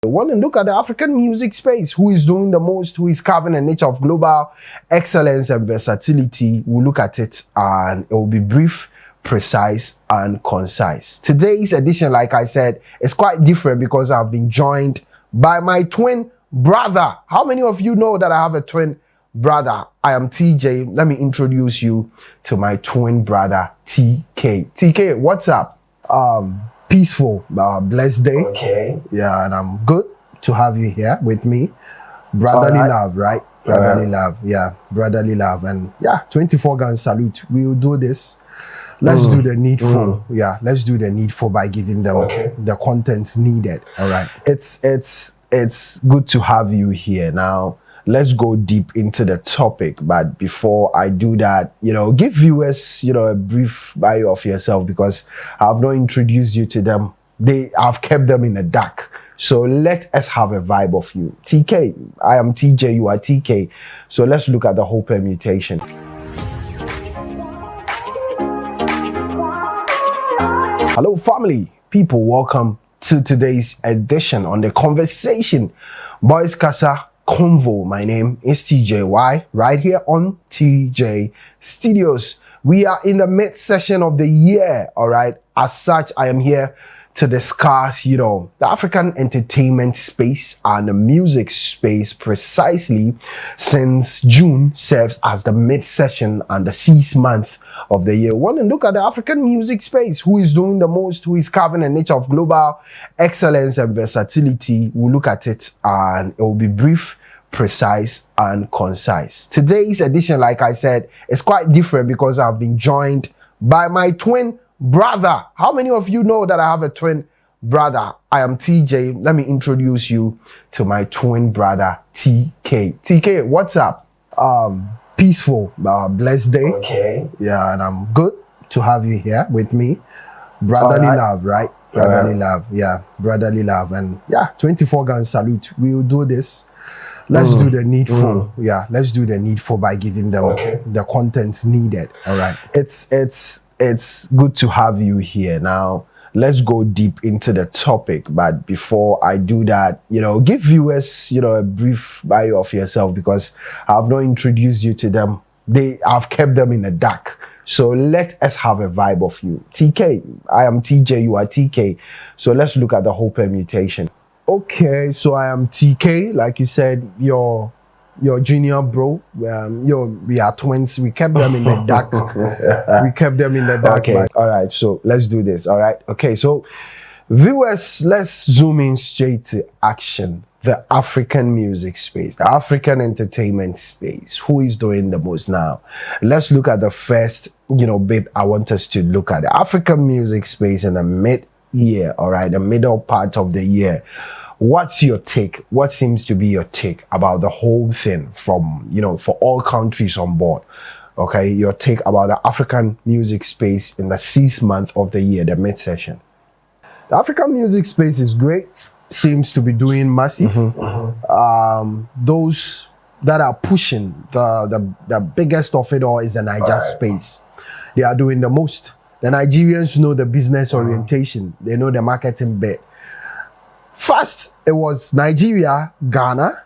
Want to look at the African music space, who is doing the most, who is carving a niche of global excellence and versatility. We'll look at it and it will be brief, precise and concise. Today's edition, like I said, is quite different because I've been joined by my twin brother. How many of you know that I have a twin brother? I am TJ. Let me introduce you to my twin brother, TK. TK, what's up? Peaceful, blessed day. Okay. Yeah, and I'm good to have you here with me. Brotherly love, right? Brotherly love, yeah, brotherly love. And yeah, 24 gun salute. We'll do this. Let's do the needful. Yeah, let's do the needful by giving them the contents needed. All right. It's good to have you here. Now, let's go deep into the topic. But before I do that, give viewers, a brief bio of yourself because I've not introduced you to them. I've kept them in the dark. So let us have a vibe of you. TK, I am TJ, you are TK. So let's look at the whole permutation. Hello, family, people, welcome to today's edition on the Conversation Boys Casa Convo. My name is TJY, right here on TJ Studios. We are in the mid-session of the year, all right? As such, I am here to discuss, the African entertainment space and the music space precisely since June serves as the mid-session and the 6th month of the year. Want to look at the African music space, who is doing the most, who is carving a niche of global excellence and versatility. We'll look at it and it will be brief, precise and concise. Today's edition, like I said, is quite different because I've been joined by my twin brother. How many of you know that I have a twin brother? I am TJ. Let me introduce you to my twin brother, TK. TK, what's up? Peaceful, blessed day. Okay. Yeah, and I'm good to have you here with me. Brotherly love, right? Brotherly love, yeah, brotherly love. And yeah, 24 gun salute. We'll do this. Let's do the needful. Yeah, let's do the needful by giving them the contents needed. All right. It's good to have you here. Now, let's go deep into the topic. But before I do that, give viewers, a brief bio of yourself because I've not introduced you to them. I've kept them in the dark. So let us have a vibe of you. TK, I am TJ, you are TK. So let's look at the whole permutation. Okay, so I am TK, like you said, your junior bro. We are twins. We kept them in the dark. We kept them in the dark. Okay, all right. So let's do this. All right. Okay, so viewers, let's zoom in straight to action. The African music space, the African entertainment space. Who is doing the most now? Let's look at the first, bit I want us to look at. The African music space in the mid-year, all right, the middle part of the year. What's your take? What seems to be your take about the whole thing from, for all countries on board? Okay, your take about the African music space in the 6th month of the year, the mid-session. The African music space is great. Seems to be doing massive. Those that are pushing the biggest of it all is the Niger space. They are doing the most. The Nigerians know the business orientation. They know the marketing bit. First, it was Nigeria, Ghana.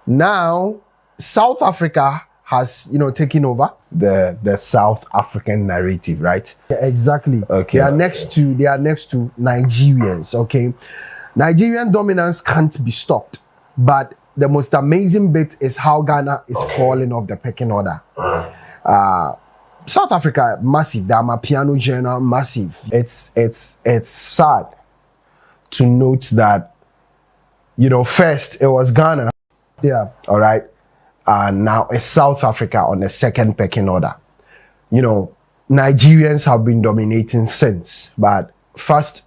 Now, South Africa has, taken over the South African narrative, right? Yeah, exactly. Okay. They are next to Nigerians. Okay. Nigerian dominance can't be stopped, but the most amazing bit is how Ghana is falling off the pecking order. South Africa, massive. The amapiano genre, massive. It's sad to note that, first it was Ghana. Yeah. All right. And now it's South Africa on the second pecking order. Nigerians have been dominating since, but first,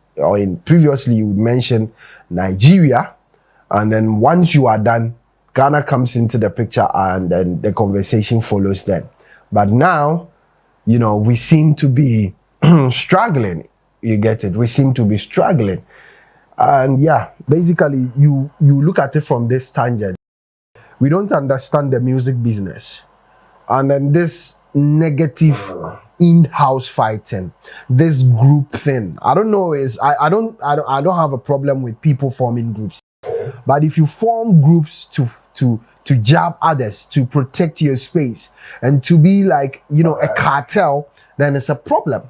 previously you mentioned Nigeria, and then once you are done, Ghana comes into the picture and then the conversation follows then. But now, we seem to be struggling. You get it? We seem to be struggling. And yeah, basically you look at it from this tangent. We don't understand the music business. And then this negative in-house fighting, this group thing. I don't know, I don't have a problem with people forming groups. But if you form groups to jab others, to protect your space, and to be like, a cartel, then it's a problem.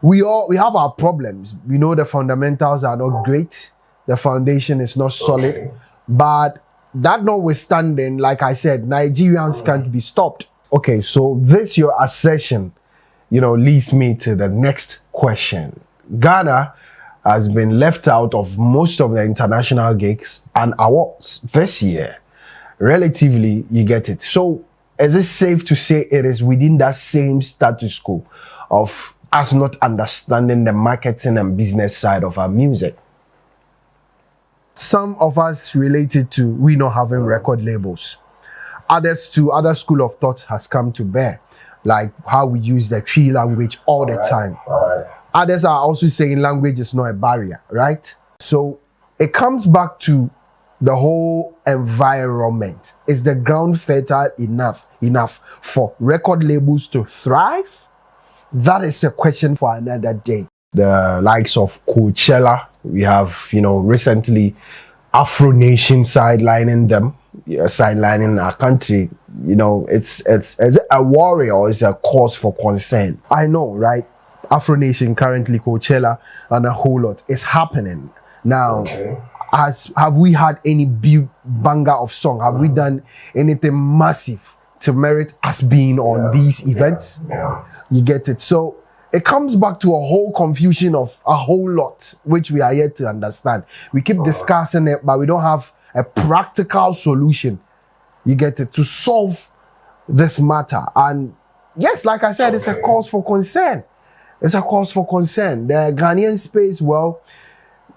We have our problems. We know the fundamentals are not great. The foundation is not solid. But that notwithstanding, like I said, Nigerians can't be stopped. Okay, so this your assertion, leads me to the next question. Ghana has been left out of most of the international gigs and awards this year. Relatively, you get it. So, is it safe to say it is within that same status quo of us not understanding the marketing and business side of our music? Some of us related to we not having record labels. Others to other school of thought has come to bear, like how we use the tree language all the time. Others are also saying language is not a barrier, right? So it comes back to the whole environment. Is the ground fertile enough for record labels to thrive? That is a question for another day. The likes of Coachella, we have, recently Afro Nation sidelining them, sidelining our country. It's a worry or it's a cause for concern. I know, right? Afro Nation currently, Coachella, and a whole lot is happening now. Okay. Have we had any big banger of song? Have we done anything massive to merit us being on these events? You get it. So it comes back to a whole confusion of a whole lot, which we are yet to understand. We keep discussing it, but we don't have a practical solution. You get it, to solve this matter. And yes, like I said, it's a cause for concern. It's a cause for concern. The Ghanaian space, well,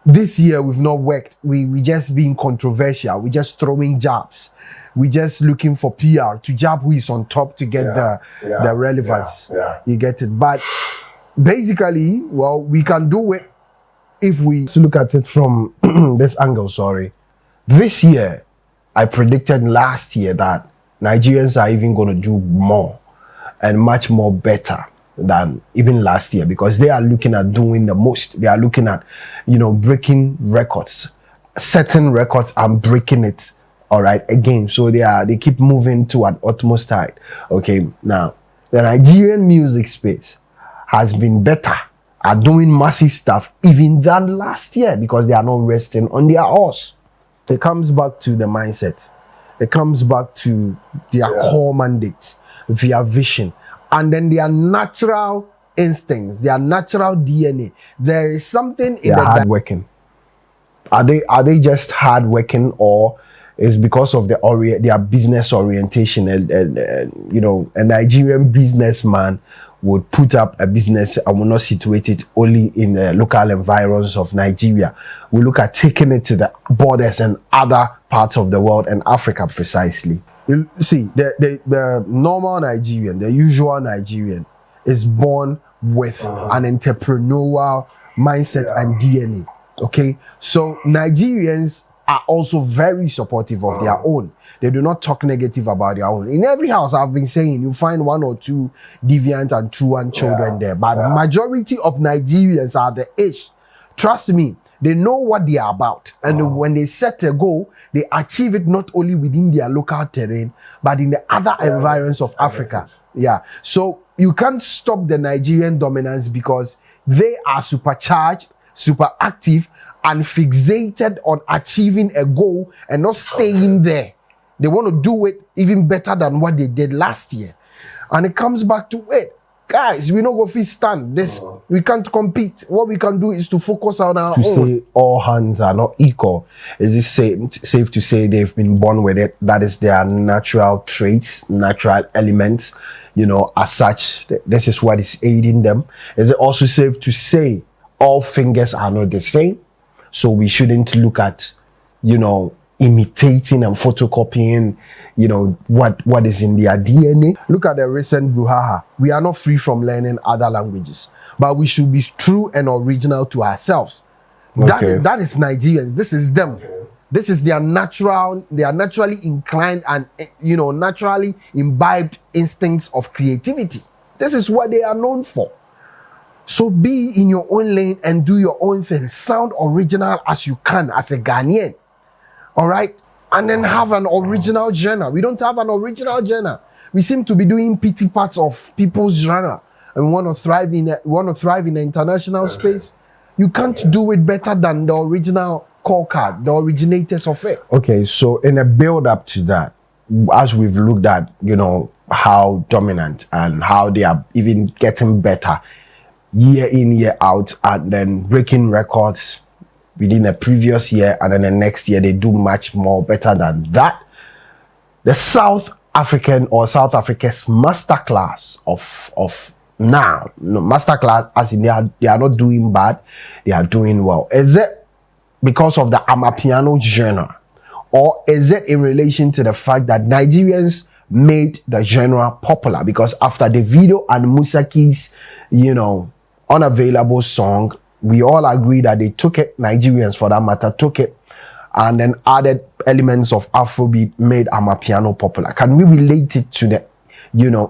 this year we've not worked. We just being controversial. We just throwing jabs. We just looking for PR to jab who is on top to get the relevance. You get it. But basically, well, we can do it if we look at it from this angle. Sorry, this year I predicted last year that Nigerians are even going to do more and much more better than even last year, because they are looking at doing the most. They are looking at, breaking records, setting records and breaking it. All right, again. So they keep moving to an utmost height. Okay, now the Nigerian music space has been better at doing massive stuff even than last year, because they are not resting on their horse. It comes back to the mindset. It comes back to their core mandate, their vision, and then their natural instincts, their natural DNA. There is something in the hardworking. Are they just hardworking, or is because of their business orientation? And a Nigerian businessman would put up a business and will not situate it only in the local environs of Nigeria. We look at taking it to the borders and other parts of the world, and Africa precisely. You see, the normal Nigerian, the usual Nigerian, is born with an entrepreneurial mindset and DNA. Okay, so Nigerians are also very supportive of their own. They do not talk negative about their own. In every house, I've been saying, you find one or two deviant and truant children there, but majority of Nigerians are the ish. Trust me, they know what they are about. And when they set a goal, they achieve it not only within their local terrain, but in the other environs of Africa. Yeah. So you can't stop the Nigerian dominance, because they are supercharged, super active, and fixated on achieving a goal and not staying there. They want to do it even better than what they did last year. And it comes back to it. Guys, we not go fit stand this. We can't compete. What we can do is to focus on our own. To say all hands are not equal, is it safe to say they've been born with it? That is their natural traits, natural elements, as such. This is what is aiding them. Is it also safe to say all fingers are not the same? So we shouldn't look at, imitating and photocopying, what is in their DNA. Look at the recent brouhaha. We are not free from learning other languages, but we should be true and original to ourselves. Okay. That is Nigerians. This is them. Okay. This is their natural, they are naturally inclined and, naturally imbibed instincts of creativity. This is what they are known for. So be in your own lane and do your own thing. Sound original as you can as a Ghanaian. all right, and then have an original genre. We don't have an original genre. We seem to be doing pity parts of people's genre and want to thrive in the international space. You can't do it better than the original core card, the originators of it. Okay, so in a build up to that, as we've looked at, how dominant and how they are even getting better year in, year out, and then breaking records within the previous year, and then the next year they do much more better than that. The South Africa's masterclass of now, masterclass as in they are not doing bad, they are doing well. Is it because of the amapiano genre, or is it in relation to the fact that Nigerians made the genre popular? Because after the video and Musaki's, unavailable song, we all agree that they took it, Nigerians for that matter, took it and then added elements of Afrobeat, made amapiano popular. Can we relate it to the,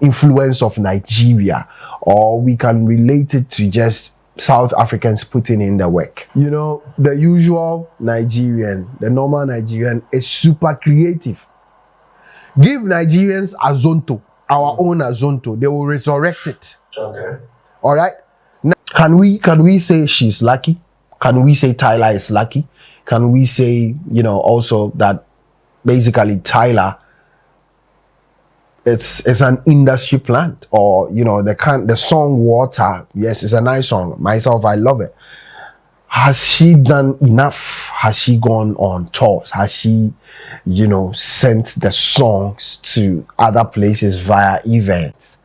influence of Nigeria, or we can relate it to just South Africans putting in the work? The usual Nigerian, the normal Nigerian is super creative. Give Nigerians Azonto, our own Azonto, they will resurrect it. Okay. All right. Now, can we say she's lucky? Can we say Tyler is lucky? Can we say, also that basically Tyler, it's an industry plant? Or the song Water, yes, it's a nice song. Myself, I love it. Has she done enough? Has she gone on tours? Has she, sent the songs to other places via events?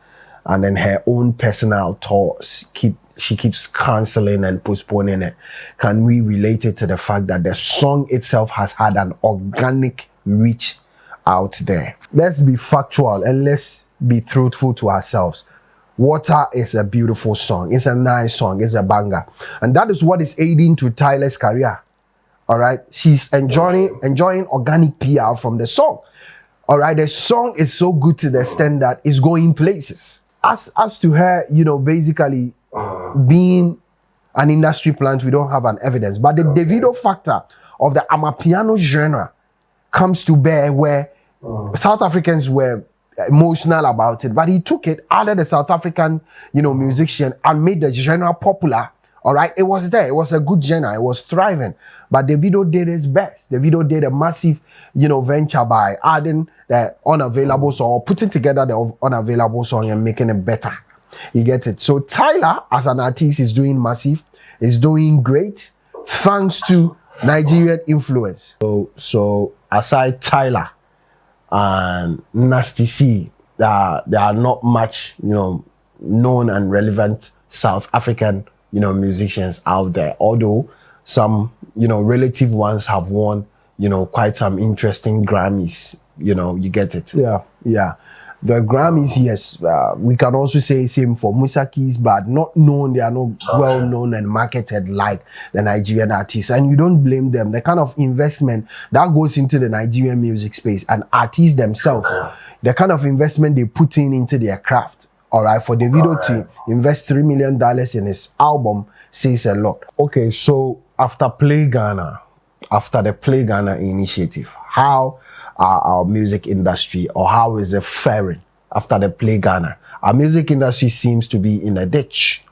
And then her own personal tours, she keeps canceling and postponing it. Can we relate it to the fact that the song itself has had an organic reach out there? Let's be factual and let's be truthful to ourselves. Water is a beautiful song. It's a nice song. It's a banger. And that is what is aiding to Tyler's career. All right. She's enjoying organic PR from the song. All right. The song is so good to the extent that it's going places. As to her, basically being an industry plant, we don't have an evidence. But the Davido factor of the amapiano genre comes to bear, where South Africans were emotional about it, but he took it, added a South African, musician, and made the genre popular. All right, it was there. It was a good genre. It was thriving. But Davido did his best. Davido did a massive, venture by adding the unavailable song, or putting together the unavailable song and making it better. You get it? So Tyler, as an artist, is doing massive, is doing great, thanks to Nigerian influence. So aside Tyler and Nasty C, there are not much, known and relevant South African, musicians out there. Although some, relative ones have won, quite some interesting Grammys. You get it? Yeah. The Grammys, yes. We can also say same for Musakis, but not known. They are not well known and marketed like the Nigerian artists. And you don't blame them. The kind of investment that goes into the Nigerian music space and artists themselves, the kind of investment they put into their craft. All right, for Davido to invest $3 million in his album says a lot. Okay, so after the Play Ghana initiative, how are our music industry, or how is it faring after the Play Ghana? Our music industry seems to be in a ditch.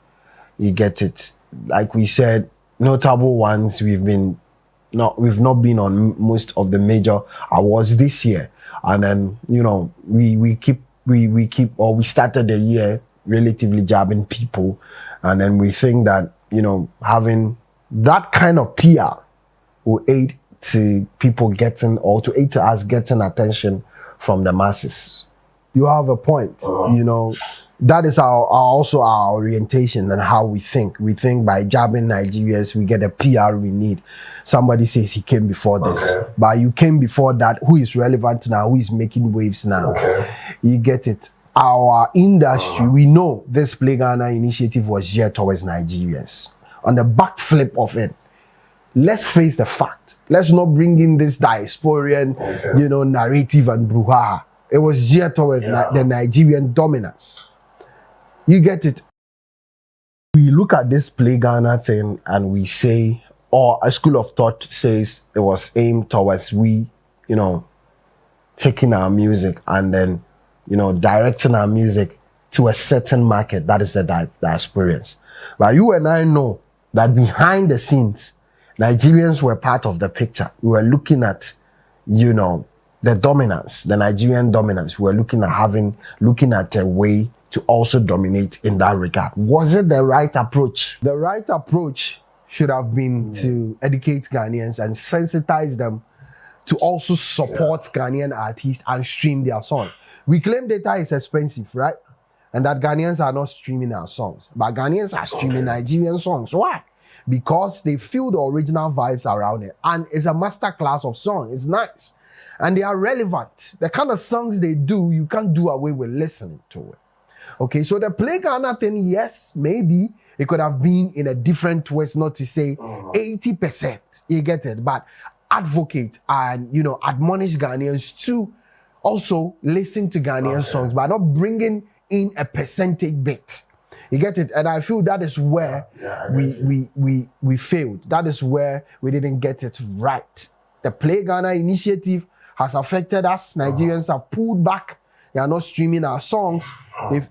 You get it? Like we said, notable ones, we've not been on most of the major awards this year. And then, we started the year relatively jabbing people. And then we think that, having that kind of PR will aid to people getting, or to aid to us getting attention from the masses. You have a point. That is also our orientation and how we think. We think by jabbing Nigerians, we get the PR we need. Somebody says he came before this, but you came before that. Who is relevant now? Who is making waves now? You get it? Our industry, we know this Play Ghana initiative was geared towards Nigerians. On the backflip of it, let's face the fact. Let's not bring in this diasporian, narrative and brouhaha. It was geared towards the Nigerian dominance. You get it? We look at this Play Ghana thing and we say, or a school of thought says it was aimed towards we, taking our music and then, directing our music to a certain market. That is the experience. But you and I know that behind the scenes, Nigerians were part of the picture. We were looking at, the dominance, the Nigerian dominance. We were looking at a way to also dominate in that regard. Was it the right approach? The right approach should have been to educate Ghanaians and sensitize them to also support Ghanaian artists and stream their song. We claim data is expensive, right? And that Ghanaians are not streaming our songs. But Ghanaians are streaming Nigerian songs. Why? Because they feel the original vibes around it. And it's a masterclass of song. It's nice. And they are relevant. The kind of songs they do, you can't do away with listening to it. Okay, so the Play Ghana thing, yes, maybe it could have been in a different twist, not to say 80%. You get it? But advocate and, admonish Ghanaians to also listen to Ghanaian songs, but not bringing in a percentage bit. You get it? And I feel that is where we failed. That is where we didn't get it right. The Play Ghana initiative has affected us. Nigerians have pulled back. They are not streaming our songs.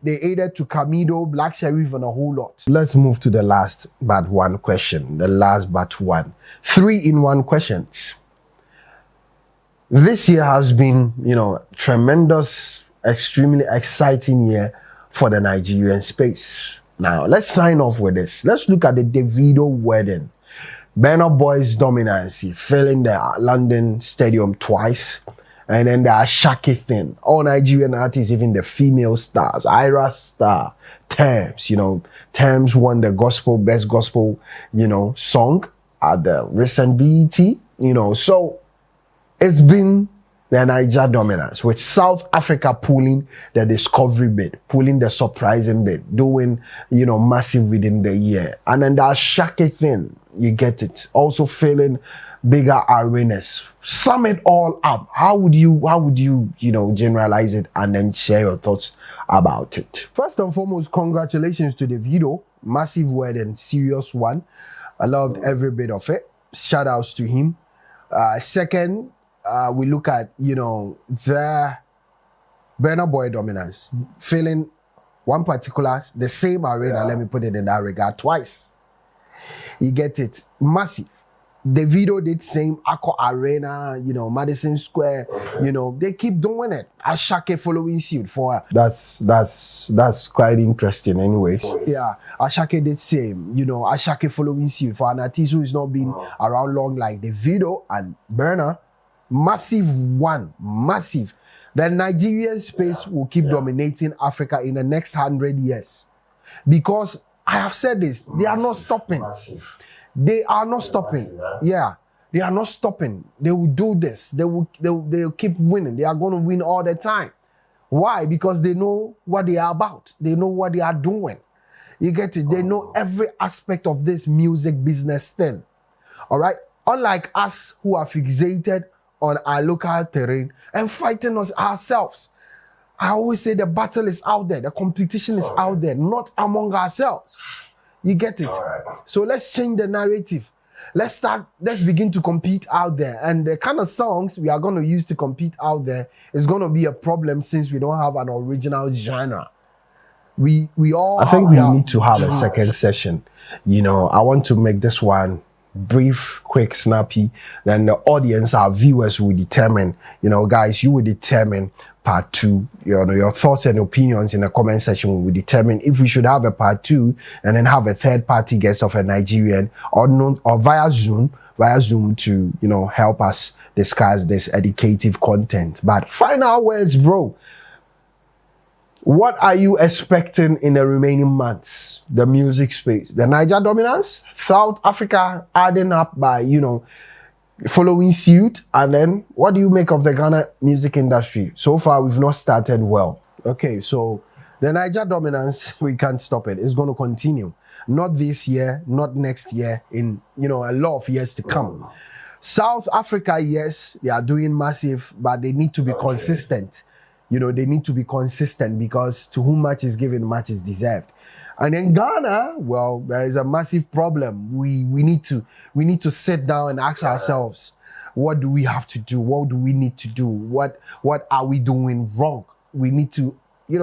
They aided to Camido, Black Sheriff, and a whole lot. Let's move to the last but one question. The last but one. 3-in-1 questions. This year has been, tremendous, extremely exciting year for the Nigerian space. Now, let's sign off with this. Let's look at the Davido wedding. Burna Boy's dominance, filling the London Stadium twice. And then the Ashake thing. All Nigerian artists, even the female stars, Ira Star, Thames, Thames won the best gospel, song at the recent BET, So it's been the Niger dominance, with South Africa pulling the discovery bit, pulling the surprising bit, doing, massive within the year. And then the Ashake thing, you get it, also filling bigger arenas. Sum it all up. How would you generalize it and then share your thoughts about it? First and foremost, congratulations to Davido. Massive wedding, serious one. I loved every bit of it. Shout outs to him. Second, we look at, the Burna Boy dominance, filling one particular, the same arena, let me put it in that regard, twice. You get it? Massive. Davido did same Aqua Arena, Madison Square, they keep doing it. Ashake following suit for that's quite interesting anyways. Yeah, Ashake did same, Ashake following suit for an artist who is not been around long like Davido and Burna. Massive one, massive. The Nigerian space will keep dominating Africa in the next 100 years. Because I have said this, they are not stopping. They are not stopping. Yeah, they are not stopping. They will do this. They will keep winning. They are going to win all the time. Why? Because they know what they are about. They know what they are doing. You get it? They know every aspect of this music business thing. All right? Unlike us who are fixated on our local terrain and fighting us ourselves. I always say the battle is out there. The competition is out there, not among ourselves. You get it? Right. So let's change the narrative. Let's begin to compete out there. And the kind of songs we are going to use to compete out there is going to be a problem since we don't have an original genre. I think we need to have a second session. I want to make this one brief, quick, snappy. Then the audience, our viewers will determine, guys, you will determine part 2, your thoughts and opinions in the comment section will determine if we should have a part 2 and then have a third party guest of a Nigerian or via Zoom to, help us discuss this educative content. But final words, bro. What are you expecting in the remaining months? The music space, the Niger dominance, South Africa adding up by, following suit, and then what do you make of the Ghana music industry? So far, we've not started well. Okay, so the Niger dominance, we can't stop it. It's going to continue. Not this year, not next year, in, a lot of years to come. South Africa, yes, they are doing massive, but they need to be consistent. They need to be consistent because to whom much is given, much is deserved. And in Ghana, well, there is a massive problem. We need to sit down and ask ourselves, what do we have to do? What do we need to do? What are we doing wrong? We need to,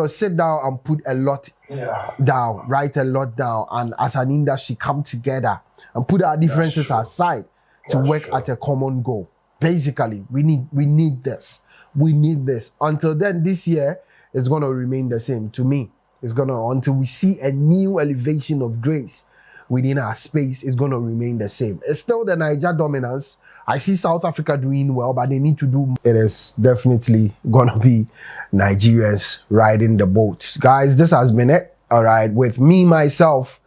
sit down and put a lot down, write a lot down, and as an industry come together and put our differences aside to work at a common goal. Basically, we need this. We need this. Until then, this year is gonna remain the same. To me, it's gonna, until we see a new elevation of grace within our space, it's gonna remain the same. It's still the Niger dominance. I see South Africa doing well, but they need to do. It is definitely gonna be Nigerians riding the boat. Guys, this has been it. All right, with me, myself,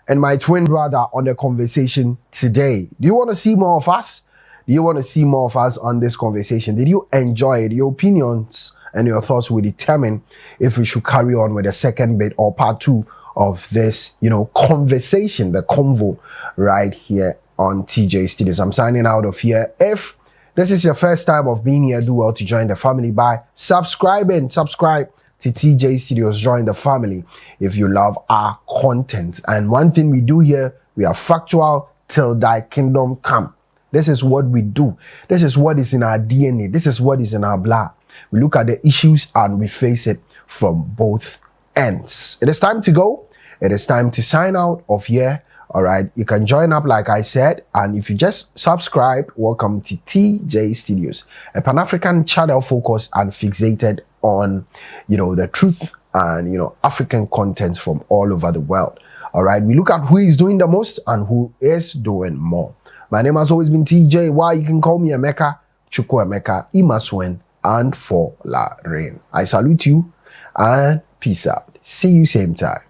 and my twin brother on the conversation today. Do you want to see more of us? Do you want to see more of us on this conversation? Did you enjoy it? Your opinions and your thoughts will determine if we should carry on with the second bit or part 2 of this, conversation, the convo right here on TJ Studios. I'm signing out of here. If this is your first time of being here, do well to join the family by subscribing. Subscribe to TJ Studios. Join the family if you love our content. And one thing we do here, we are factual till thy kingdom come. This is what we do. This is what is in our DNA. This is what is in our blood. We look at the issues and we face it from both ends. It is time to go. It is time to sign out of here. All right. You can join up, like I said. And if you just subscribe, welcome to TJ Studios, a Pan-African channel focused and fixated on, the truth and, African content from all over the world. All right. We look at who is doing the most and who is doing more. My name has always been TJ. Why you can call me Emeka, Chukwu Emeka, Imaswen, and for La Rain. I salute you and peace out. See you same time.